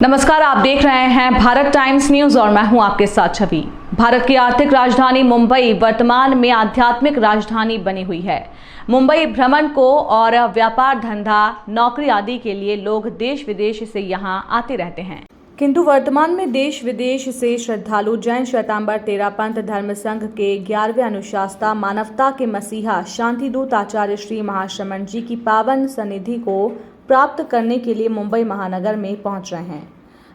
नमस्कार, आप देख रहे हैं भारत टाइम्स न्यूज और मैं हूं आपके साथ छवि। भारत की आर्थिक राजधानी मुंबई वर्तमान में आध्यात्मिक राजधानी बनी हुई है। मुंबई भ्रमण को और व्यापार, धंधा, नौकरी आदि के लिए लोग देश विदेश से यहां आते रहते हैं, किंतु वर्तमान में देश विदेश से श्रद्धालु जैन श्वेतांबर तेरापंथ धर्म संघ के 11वें अनुशासता, मानवता के मसीहा, शांतिदूत आचार्य श्री महाश्रमण जी की पावन सन्निधि को प्राप्त करने के लिए मुंबई महानगर में पहुंच रहे हैं।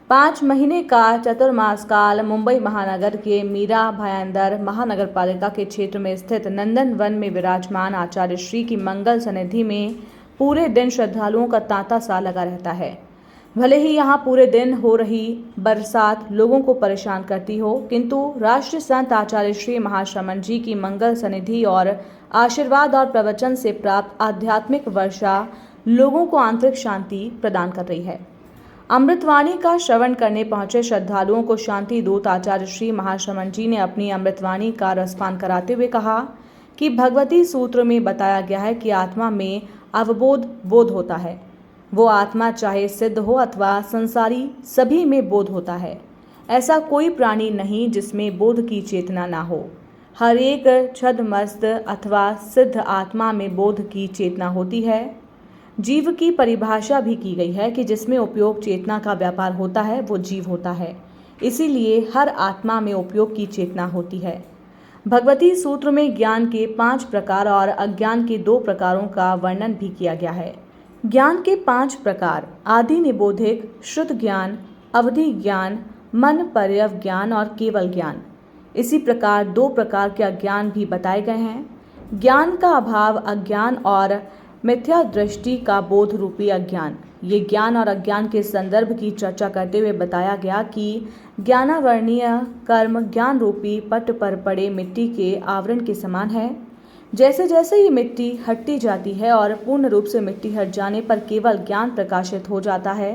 5 महीने का चतुर्मास काल मुंबई महानगर के मीरा भायंदर महानगर पालिका के क्षेत्र में स्थित नंदन वन में विराजमान आचार्य श्री की मंगल सन्निधि में पूरे दिन श्रद्धालुओं का तांता सा लगा रहता है। भले ही यहाँ पूरे दिन हो रही बरसात लोगों को परेशान करती हो, किंतु राष्ट्रीय संत आचार्य श्री महाश्रमण जी की मंगल सन्निधि और आशीर्वाद और प्रवचन से प्राप्त आध्यात्मिक वर्षा लोगों को आंतरिक शांति प्रदान कर रही है। अमृतवाणी का श्रवण करने पहुंचे श्रद्धालुओं को शांति दूत आचार्य श्री महाश्रमण जी ने अपनी अमृतवाणी का रसपान कराते हुए कहा कि भगवती सूत्र में बताया गया है कि आत्मा में अवबोध बोध होता है। वो आत्मा चाहे सिद्ध हो अथवा संसारी, सभी में बोध होता है। ऐसा कोई प्राणी नहीं जिसमें बोध की चेतना ना हो। हर एक छद्मस्त अथवा सिद्ध आत्मा में बोध की चेतना होती है। जीव की परिभाषा भी की गई है कि जिसमें उपयोग चेतना का व्यापार होता है वो जीव होता है। इसीलिए हर आत्मा में उपयोग की चेतना होती है। भगवती सूत्र में ज्ञान के 5 प्रकार और अज्ञान के 2 प्रकारों का वर्णन भी किया गया है। ज्ञान के 5 प्रकार आदि निबोधिक, श्रुत ज्ञान, अवधि ज्ञान, मन पर्यव ज्ञान और केवल ज्ञान। इसी प्रकार 2 प्रकार के अज्ञान भी बताए गए हैं। ज्ञान का अभाव अज्ञान और मिथ्या दृष्टि का बोध रूपी अज्ञान। ये ज्ञान और अज्ञान के संदर्भ की चर्चा करते हुए बताया गया कि ज्ञानावरणीय कर्म ज्ञान रूपी पट पर पड़े मिट्टी के आवरण के समान है। जैसे जैसे ये मिट्टी हटती जाती है और पूर्ण रूप से मिट्टी हट जाने पर केवल ज्ञान प्रकाशित हो जाता है।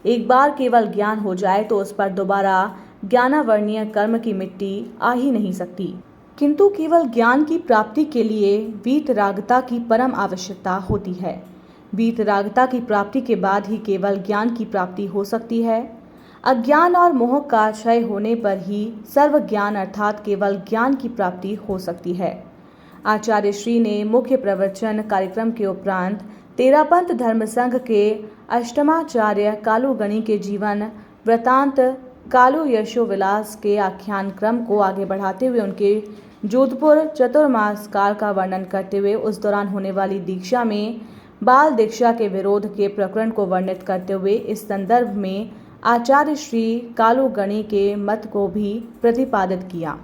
एक बार केवल ज्ञान हो जाए तो उस पर दोबारा ज्ञानावरणीय कर्म की मिट्टी आ ही नहीं सकती, किंतु केवल ज्ञान की प्राप्ति के लिए वीतरागता की परम आवश्यकता होती है। वीतरागता की प्राप्ति के बाद ही केवल ज्ञान की प्राप्ति हो सकती है। अज्ञान और मोह का क्षय होने पर ही सर्व ज्ञान अर्थात केवल ज्ञान की प्राप्ति हो सकती है। आचार्य श्री ने मुख्य प्रवचन कार्यक्रम के उपरांत तेरापंथ धर्म संघ के अष्टमाचार्य कालू गणी के जीवन वृतांत कालू यशो विलास के आख्यान क्रम को आगे बढ़ाते हुए उनके जोधपुर चतुर्मास काल का वर्णन करते हुए उस दौरान होने वाली दीक्षा में बाल दीक्षा के विरोध के प्रकरण को वर्णित करते हुए इस संदर्भ में आचार्य श्री कालू गणी के मत को भी प्रतिपादित किया।